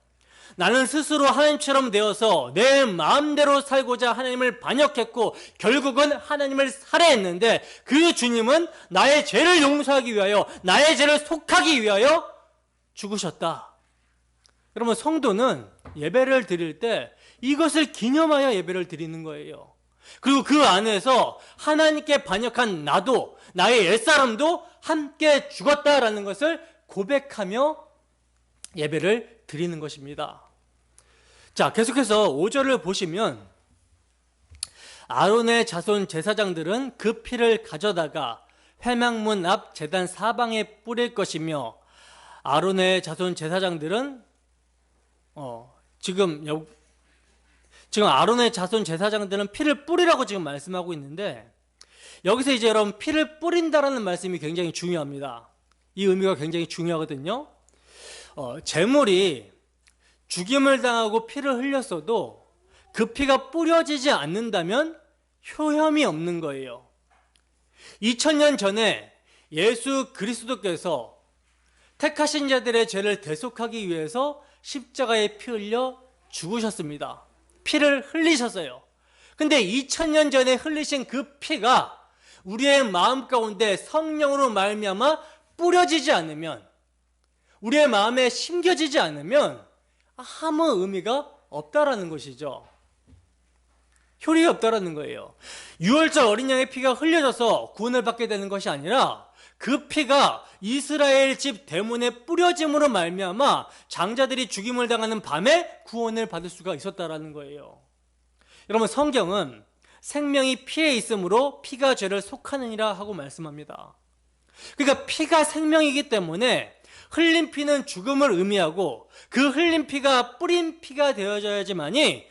나는 스스로 하나님처럼 되어서 내 마음대로 살고자 하나님을 반역했고 결국은 하나님을 살해했는데 그 주님은 나의 죄를 용서하기 위하여, 나의 죄를 속하기 위하여 죽으셨다. 여러분, 성도는 예배를 드릴 때 이것을 기념하여 예배를 드리는 거예요. 그리고 그 안에서 하나님께 반역한 나도, 나의 옛사람도 함께 죽었다라는 것을 고백하며 예배를 드리는 것입니다. 자, 계속해서 5절을 보시면 아론의 자손 제사장들은 그 피를 가져다가 회막문 앞 제단 사방에 뿌릴 것이며, 아론의 자손 제사장들은 지금 아론의 자손 제사장들은 피를 뿌리라고 지금 말씀하고 있는데, 여기서 이제 여러분, 피를 뿌린다라는 말씀이 굉장히 중요합니다. 이 의미가 굉장히 중요하거든요. 제물이 죽임을 당하고 피를 흘렸어도 그 피가 뿌려지지 않는다면 효험이 없는 거예요. 2000년 전에 예수 그리스도께서 택하신 자들의 죄를 대속하기 위해서 십자가에 피 흘려 죽으셨습니다. 피를 흘리셨어요. 근데 2000년 전에 흘리신 그 피가 우리의 마음 가운데 성령으로 말미암아 뿌려지지 않으면, 우리의 마음에 심겨지지 않으면 아무 의미가 없다라는 것이죠. 효리가 없다라는 거예요. 유월절 어린 양의 피가 흘려져서 구원을 받게 되는 것이 아니라 그 피가 이스라엘 집 대문에 뿌려짐으로 말미암아 장자들이 죽임을 당하는 밤에 구원을 받을 수가 있었다라는 거예요. 여러분, 성경은 생명이 피에 있으므로 피가 죄를 속하느니라 하고 말씀합니다. 그러니까 피가 생명이기 때문에 흘린 피는 죽음을 의미하고 그 흘린 피가 뿌린 피가 되어져야지만이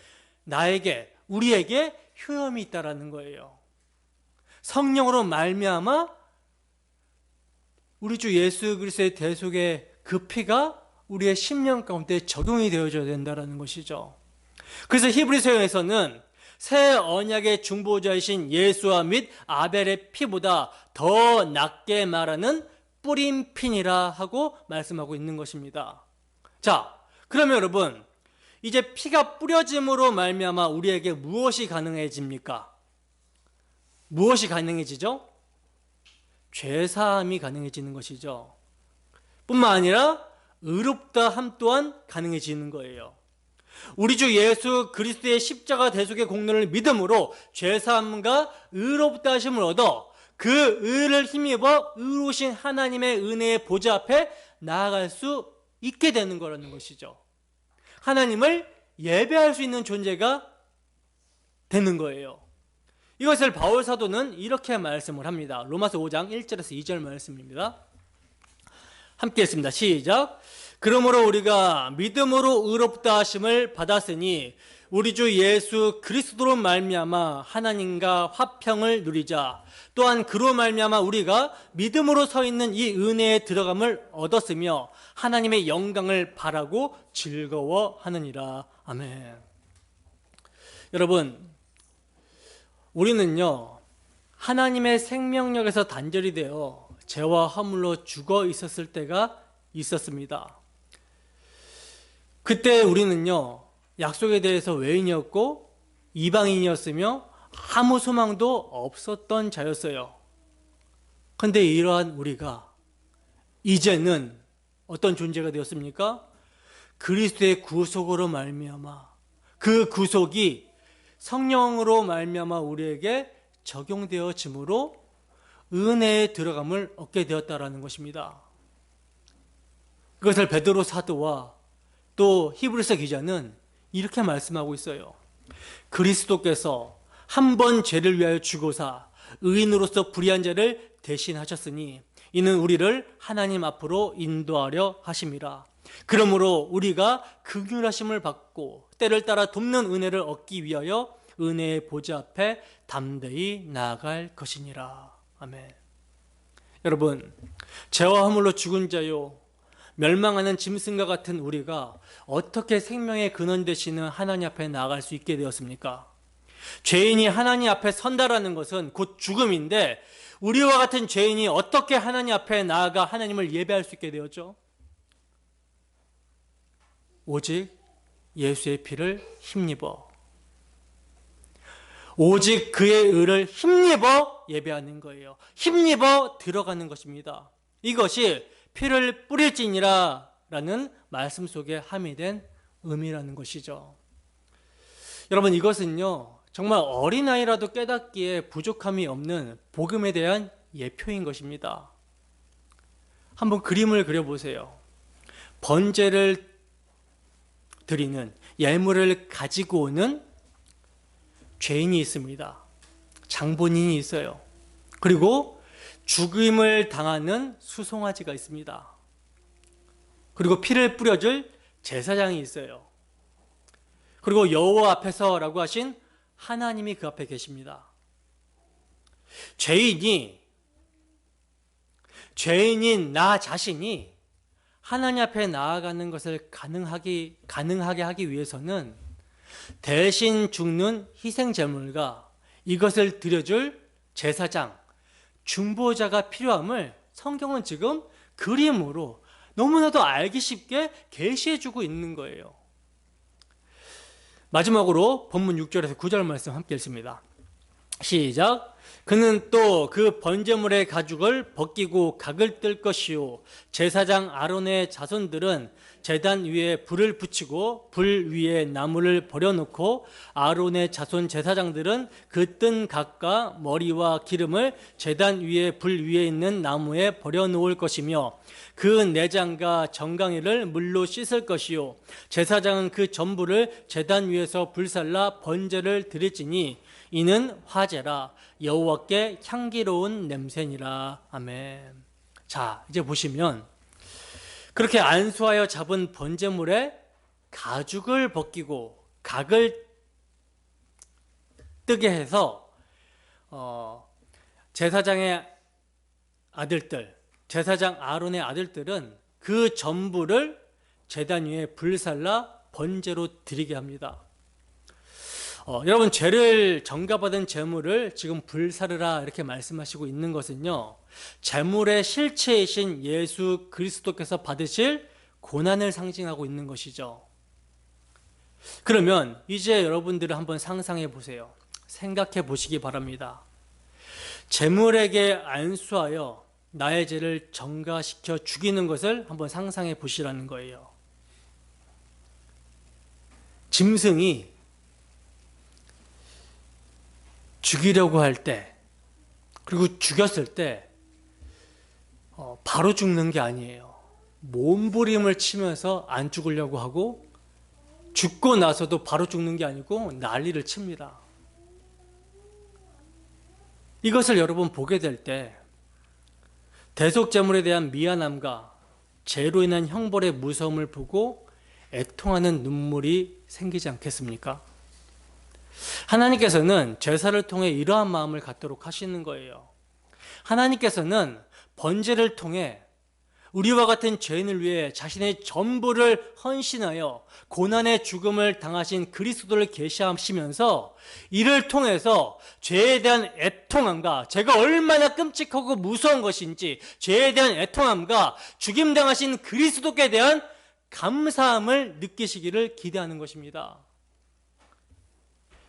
나에게, 우리에게 효험이 있다라는 거예요. 성령으로 말미암아 우리 주 예수 그리스도의 대속의 그 피가 우리의 심령 가운데 적용이 되어져야 된다는 것이죠. 그래서 히브리서에서는 새 언약의 중보자이신 예수와 및 아벨의 피보다 더 낫게 말하는 뿌린 피니라 하고 말씀하고 있는 것입니다. 자, 그러면 여러분, 이제 피가 뿌려짐으로 말미암아 우리에게 무엇이 가능해집니까? 무엇이 가능해지죠? 죄사함이 가능해지는 것이죠. 뿐만 아니라 의롭다 함 또한 가능해지는 거예요. 우리 주 예수 그리스도의 십자가 대속의 공로를 믿음으로 죄사함과 의롭다 하심을 얻어 그 의를 힘입어 의로우신 하나님의 은혜의 보좌 앞에 나아갈 수 있게 되는 거라는 것이죠. 하나님을 예배할 수 있는 존재가 되는 거예요. 이것을 바울 사도는 이렇게 말씀을 합니다. 로마서 5장 1절에서 2절 말씀입니다. 함께 했습니다. 시작. 그러므로 우리가 믿음으로 의롭다 하심을 받았으니 우리 주 예수 그리스도로 말미암아 하나님과 화평을 누리자. 또한 그로 말미암아 우리가 믿음으로 서 있는 이 은혜에 들어감을 얻었으며 하나님의 영광을 바라고 즐거워하느니라. 아멘. 여러분, 우리는요, 하나님의 생명력에서 단절이 되어 죄와 허물로 죽어 있었을 때가 있었습니다. 그때 우리는요, 약속에 대해서 외인이었고 이방인이었으며 아무 소망도 없었던 자였어요. 그런데 이러한 우리가 이제는 어떤 존재가 되었습니까? 그리스도의 구속으로 말미암아 그 구속이 성령으로 말미암아 우리에게 적용되어짐으로 은혜에 들어감을 얻게 되었다라는 것입니다. 그것을 베드로 사도와 또 히브리서 기자는 이렇게 말씀하고 있어요. 그리스도께서 한 번 죄를 위하여 죽으사 의인으로서 불의한 자를 대신하셨으니 이는 우리를 하나님 앞으로 인도하려 하심이라. 그러므로 우리가 긍휼하심을 받고 때를 따라 돕는 은혜를 얻기 위하여 은혜의 보좌 앞에 담대히 나아갈 것이니라. 아멘. 여러분, 죄와 허물로 죽은 자요 멸망하는 짐승과 같은 우리가 어떻게 생명의 근원 되시는 하나님 앞에 나아갈 수 있게 되었습니까? 죄인이 하나님 앞에 선다라는 것은 곧 죽음인데, 우리와 같은 죄인이 어떻게 하나님 앞에 나아가 하나님을 예배할 수 있게 되었죠? 오직 예수의 피를 힘입어, 오직 그의 의를 힘입어 예배하는 거예요. 힘입어 들어가는 것입니다. 이것이 피를 뿌릴지니라 라는 말씀 속에 함의된 의미라는 것이죠. 여러분, 이것은요 정말 어린아이라도 깨닫기에 부족함이 없는 복음에 대한 예표인 것입니다. 한번 그림을 그려보세요. 번제를 드리는 예물을 가지고 오는 죄인이 있습니다. 장본인이 있어요. 그리고 죽임을 당하는 수송아지가 있습니다. 그리고 피를 뿌려줄 제사장이 있어요. 그리고 여호와 앞에서라고 하신 하나님이 그 앞에 계십니다. 죄인인 나 자신이 하나님 앞에 나아가는 것을 가능하게 하기 위해서는 대신 죽는 희생제물과 이것을 드려줄 제사장, 중보자가 필요함을 성경은 지금 그림으로 너무나도 알기 쉽게 계시해주고 있는 거예요. 마지막으로 본문 6절에서 9절 말씀 함께 읽습니다. 시작. 그는 또 그 번제물의 가죽을 벗기고 각을 뜰 것이요 제사장 아론의 자손들은 제단 위에 불을 붙이고 불 위에 나무를 버려놓고 아론의 자손 제사장들은 그 뜬 각과 머리와 기름을 제단 위에 불 위에 있는 나무에 버려놓을 것이며 그 내장과 정강이를 물로 씻을 것이요 제사장은 그 전부를 제단 위에서 불살라 번제를 드릴지니 이는 화제라 여호와께 향기로운 냄새니라. 아멘. 자, 이제 보시면 그렇게 안수하여 잡은 번제물에 가죽을 벗기고 각을 뜨게 해서 제사장의 아들들, 제사장 아론의 아들들은 그 전부를 제단 위에 불살라 번제로 드리게 합니다. 여러분, 죄를 전가받은 제물을 지금 불사르라 이렇게 말씀하시고 있는 것은요, 제물의 실체이신 예수 그리스도께서 받으실 고난을 상징하고 있는 것이죠. 그러면 이제 여러분들은 한번 상상해 보세요. 생각해 보시기 바랍니다. 제물에게 안수하여 나의 죄를 전가시켜 죽이는 것을 한번 상상해 보시라는 거예요. 짐승이 죽이려고 할 때, 그리고 죽였을 때 바로 죽는 게 아니에요. 몸부림을 치면서 안 죽으려고 하고, 죽고 나서도 바로 죽는 게 아니고 난리를 칩니다. 이것을 여러분 보게 될 때 대속제물에 대한 미안함과 죄로 인한 형벌의 무서움을 보고 애통하는 눈물이 생기지 않겠습니까? 하나님께서는 제사를 통해 이러한 마음을 갖도록 하시는 거예요. 하나님께서는 번제를 통해 우리와 같은 죄인을 위해 자신의 전부를 헌신하여 고난의 죽음을 당하신 그리스도를 계시하시면서 이를 통해서 죄에 대한 애통함과 죄가 얼마나 끔찍하고 무서운 것인지 죄에 대한 애통함과 죽임당하신 그리스도께 대한 감사함을 느끼시기를 기대하는 것입니다.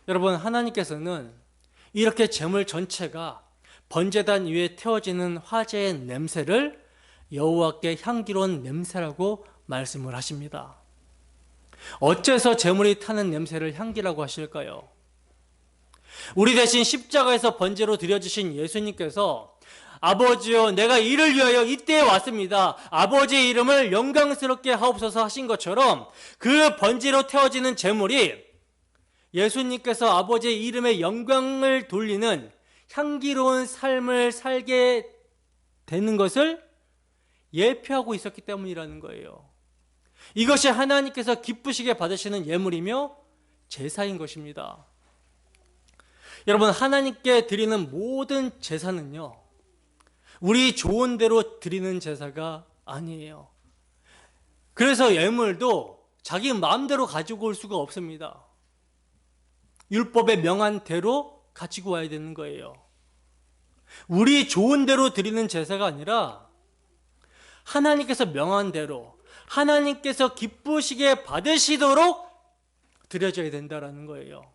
여러분, 하나님께서는 이렇게 제물 전체가 번제단 위에 태워지는 화제의 냄새를 여호와께 향기로운 냄새라고 말씀을 하십니다. 어째서 제물이 타는 냄새를 향기라고 하실까요? 우리 대신 십자가에서 번제로 드려주신 예수님께서 아버지여, 내가 이를 위하여 이때에 왔습니다. 아버지의 이름을 영광스럽게 하옵소서 하신 것처럼 그 번제로 태워지는 제물이 예수님께서 아버지의 이름에 영광을 돌리는 향기로운 삶을 살게 되는 것을 예표하고 있었기 때문이라는 거예요. 이것이 하나님께서 기쁘시게 받으시는 예물이며 제사인 것입니다. 여러분, 하나님께 드리는 모든 제사는요, 우리 좋은 대로 드리는 제사가 아니에요. 그래서 예물도 자기 마음대로 가지고 올 수가 없습니다. 율법에 명한 대로 가지고 와야 되는 거예요. 우리 좋은 대로 드리는 제사가 아니라 하나님께서 명한 대로, 하나님께서 기쁘시게 받으시도록 드려져야 된다는 거예요.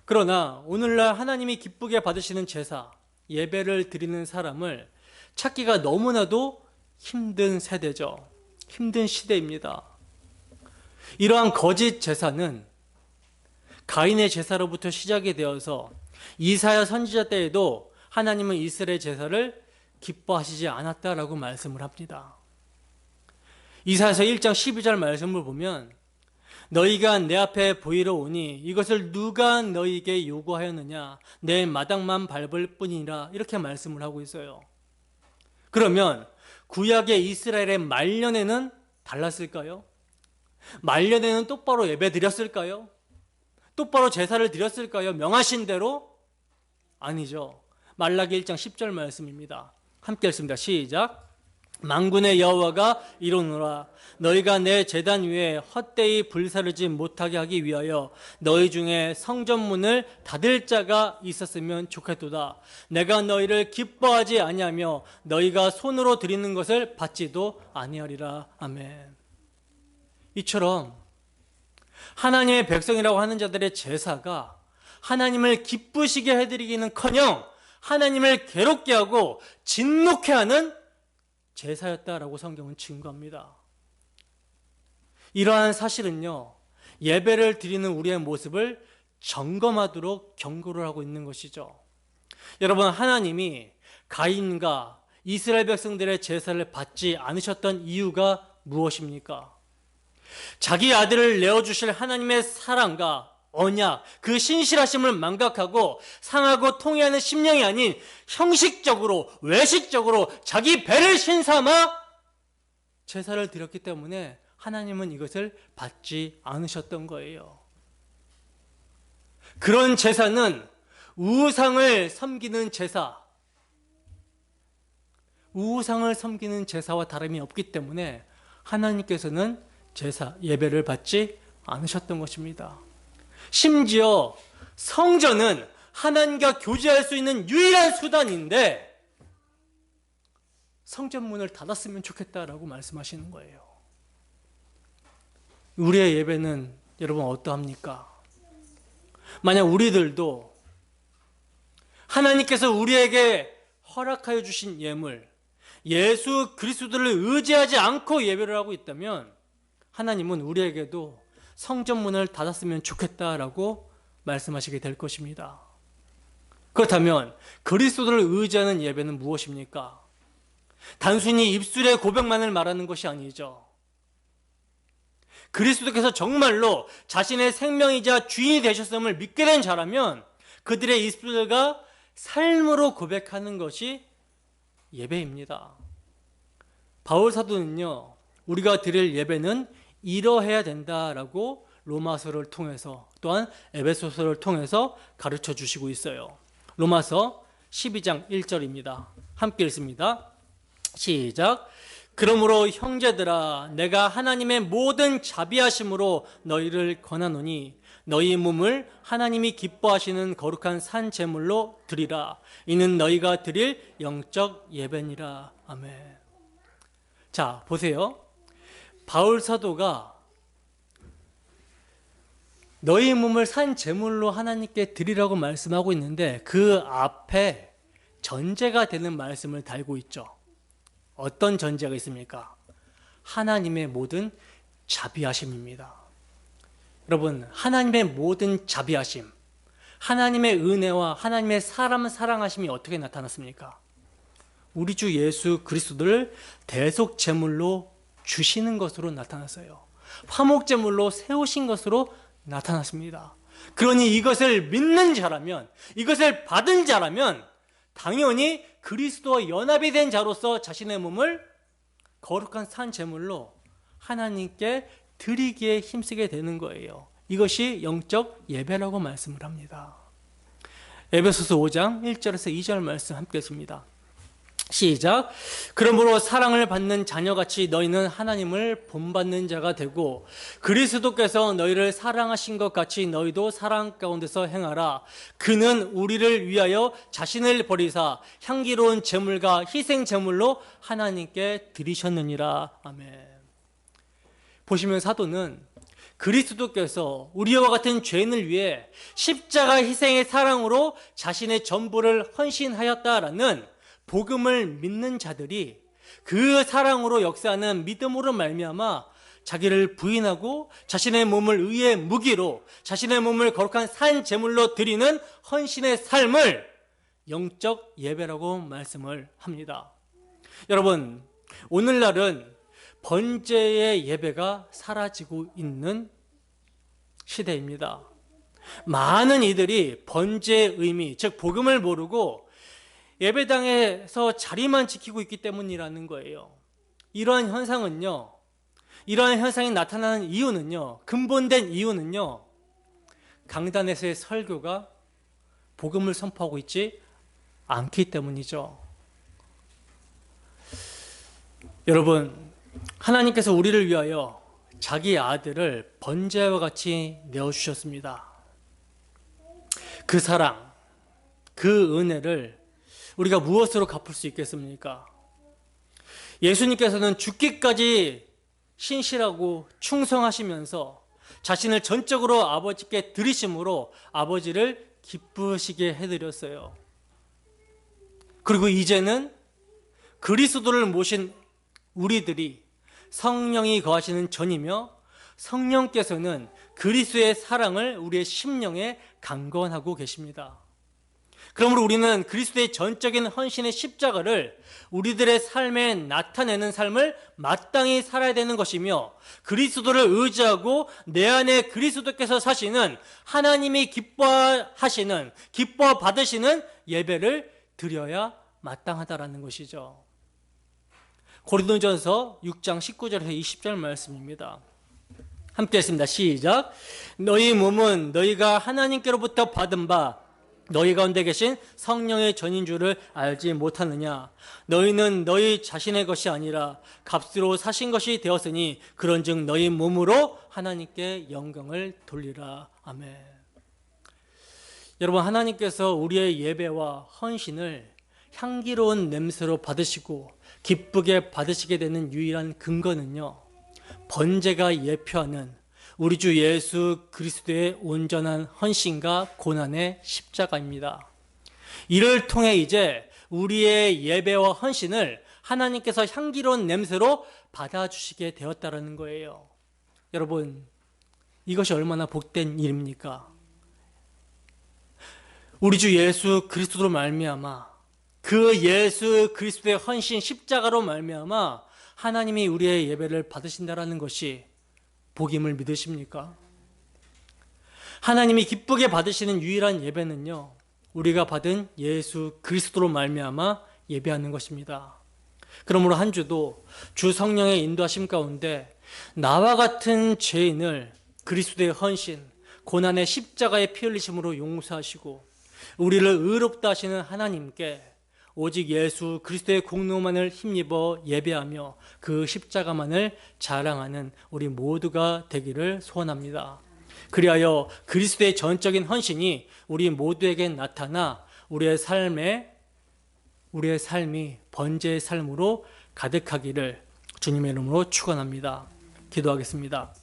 그러나 오늘날 하나님이 기쁘게 받으시는 제사, 예배를 드리는 사람을 찾기가 너무나도 힘든 세대죠. 힘든 시대입니다. 이러한 거짓 제사는 가인의 제사로부터 시작이 되어서 이사야 선지자 때에도 하나님은 이스라엘 제사를 기뻐하시지 않았다라고 말씀을 합니다. 이사야서 1장 12절 말씀을 보면 너희가 내 앞에 보이러 오니 이것을 누가 너희에게 요구하였느냐, 내 마당만 밟을 뿐이라, 이렇게 말씀을 하고 있어요. 그러면 구약의 이스라엘의 말년에는 달랐을까요? 말년에는 똑바로 예배 드렸을까요? 똑바로 제사를 드렸을까요? 명하신 대로? 아니죠. 말라기 1장 10절 말씀입니다. 함께 읽습니다. 시작. 만군의 여호와가 이르노라, 너희가 내 제단 위에 헛되이 불사르지 못하게 하기 위하여 너희 중에 성전문을 닫을 자가 있었으면 좋겠도다. 내가 너희를 기뻐하지 아니하며 너희가 손으로 드리는 것을 받지도 아니하리라. 아멘. 이처럼 하나님의 백성이라고 하는 자들의 제사가 하나님을 기쁘시게 해드리기는커녕 하나님을 괴롭게 하고 진노케 하는 제사였다라고 성경은 증거합니다. 이러한 사실은요, 예배를 드리는 우리의 모습을 점검하도록 경고를 하고 있는 것이죠. 여러분, 하나님이 가인과 이스라엘 백성들의 제사를 받지 않으셨던 이유가 무엇입니까? 자기 아들을 내어주실 하나님의 사랑과 언약, 그 신실하심을 망각하고 상하고 통해하는 심령이 아닌 형식적으로, 외식적으로 자기 배를 신삼아 제사를 드렸기 때문에 하나님은 이것을 받지 않으셨던 거예요. 그런 제사는 우상을 섬기는 제사, 우상을 섬기는 제사와 다름이 없기 때문에 하나님께서는 제사, 예배를 받지 않으셨던 것입니다. 심지어 성전은 하나님과 교제할 수 있는 유일한 수단인데 성전 문을 닫았으면 좋겠다라고 말씀하시는 거예요. 우리의 예배는 여러분 어떠합니까? 만약 우리들도 하나님께서 우리에게 허락하여 주신 예물, 예수 그리스도를 의지하지 않고 예배를 하고 있다면 하나님은 우리에게도 성전문을 닫았으면 좋겠다라고 말씀하시게 될 것입니다. 그렇다면 그리스도를 의지하는 예배는 무엇입니까? 단순히 입술의 고백만을 말하는 것이 아니죠. 그리스도께서 정말로 자신의 생명이자 주인이 되셨음을 믿게 된 자라면 그들의 입술과 삶으로 고백하는 것이 예배입니다. 바울 사도는요, 우리가 드릴 예배는 이러해야 된다라고 로마서를 통해서 또한 에베소서를 통해서 가르쳐 주시고 있어요. 로마서 12장 1절입니다. 함께 읽습니다. 시작. 그러므로 형제들아, 내가 하나님의 모든 자비하심으로 너희를 권하노니 너희 몸을 하나님이 기뻐하시는 거룩한 산 제물로 드리라. 이는 너희가 드릴 영적 예배니라. 아멘. 자, 보세요. 바울 사도가 너희 몸을 산 제물로 하나님께 드리라고 말씀하고 있는데 그 앞에 전제가 되는 말씀을 달고 있죠. 어떤 전제가 있습니까? 하나님의 모든 자비하심입니다. 여러분, 하나님의 모든 자비하심, 하나님의 은혜와 하나님의 사람 사랑하심이 어떻게 나타났습니까? 우리 주 예수 그리스도를 대속 제물로 주시는 것으로 나타났어요. 화목 제물로 세우신 것으로 나타났습니다. 그러니 이것을 믿는 자라면, 이것을 받은 자라면 당연히 그리스도와 연합이 된 자로서 자신의 몸을 거룩한 산 제물로 하나님께 드리기에 힘쓰게 되는 거예요. 이것이 영적 예배라고 말씀을 합니다. 에베소서 5장 1절에서 2절 말씀 함께 했습니다. 시작. 그러므로 사랑을 받는 자녀같이 너희는 하나님을 본받는 자가 되고 그리스도께서 너희를 사랑하신 것 같이 너희도 사랑 가운데서 행하라. 그는 우리를 위하여 자신을 버리사 향기로운 제물과 희생 제물로 하나님께 드리셨느니라. 아멘. 보시면 사도는 그리스도께서 우리와 같은 죄인을 위해 십자가 희생의 사랑으로 자신의 전부를 헌신하였다라는 복음을 믿는 자들이 그 사랑으로 역사하는 믿음으로 말미암아 자기를 부인하고 자신의 몸을 의의 무기로 자신의 몸을 거룩한 산 제물로 드리는 헌신의 삶을 영적 예배라고 말씀을 합니다. 여러분, 오늘날은 번제의 예배가 사라지고 있는 시대입니다. 많은 이들이 번제의 의미, 즉 복음을 모르고 예배당에서 자리만 지키고 있기 때문이라는 거예요. 이러한 현상이 나타나는 이유는요, 근본된 이유는요, 강단에서의 설교가 복음을 선포하고 있지 않기 때문이죠. 여러분, 하나님께서 우리를 위하여 자기 아들을 번제와 같이 내어주셨습니다. 그 사랑, 그 은혜를 우리가 무엇으로 갚을 수 있겠습니까? 예수님께서는 죽기까지 신실하고 충성하시면서 자신을 전적으로 아버지께 드리심으로 아버지를 기쁘시게 해드렸어요. 그리고 이제는 그리스도를 모신 우리들이 성령이 거하시는 전이며 성령께서는 그리스도의 사랑을 우리의 심령에 강권하고 계십니다. 그러므로 우리는 그리스도의 전적인 헌신의 십자가를 우리들의 삶에 나타내는 삶을 마땅히 살아야 되는 것이며 그리스도를 의지하고 내 안에 그리스도께서 사시는 하나님이 기뻐 받으시는 예배를 드려야 마땅하다라는 것이죠. 고린도전서 6장 19절에서 20절 말씀입니다. 함께 했습니다. 시작. 너희 몸은 너희가 하나님께로부터 받은 바 너희 가운데 계신 성령의 전인 줄을 알지 못하느냐. 너희는 너희 자신의 것이 아니라 값으로 사신 것이 되었으니 그런즉 너희 몸으로 하나님께 영광을 돌리라. 아멘. 여러분, 하나님께서 우리의 예배와 헌신을 향기로운 냄새로 받으시고 기쁘게 받으시게 되는 유일한 근거는요, 번제가 예표하는 우리 주 예수 그리스도의 온전한 헌신과 고난의 십자가입니다. 이를 통해 이제 우리의 예배와 헌신을 하나님께서 향기로운 냄새로 받아주시게 되었다는 거예요. 여러분, 이것이 얼마나 복된 일입니까? 우리 주 예수 그리스도로 말미암아 그 예수 그리스도의 헌신 십자가로 말미암아 하나님이 우리의 예배를 받으신다라는 것이 복임을 믿으십니까? 하나님이 기쁘게 받으시는 유일한 예배는요, 우리가 받은 예수 그리스도로 말미암아 예배하는 것입니다. 그러므로 한 주도 주 성령의 인도하심 가운데 나와 같은 죄인을 그리스도의 헌신, 고난의 십자가의 피 흘리심으로 용서하시고 우리를 의롭다 하시는 하나님께 오직 예수 그리스도의 공로만을 힘입어 예배하며 그 십자가만을 자랑하는 우리 모두가 되기를 소원합니다. 그리하여 그리스도의 전적인 헌신이 우리 모두에게 나타나 우리의 삶이 번제의 삶으로 가득하기를 주님의 이름으로 축원합니다. 기도하겠습니다.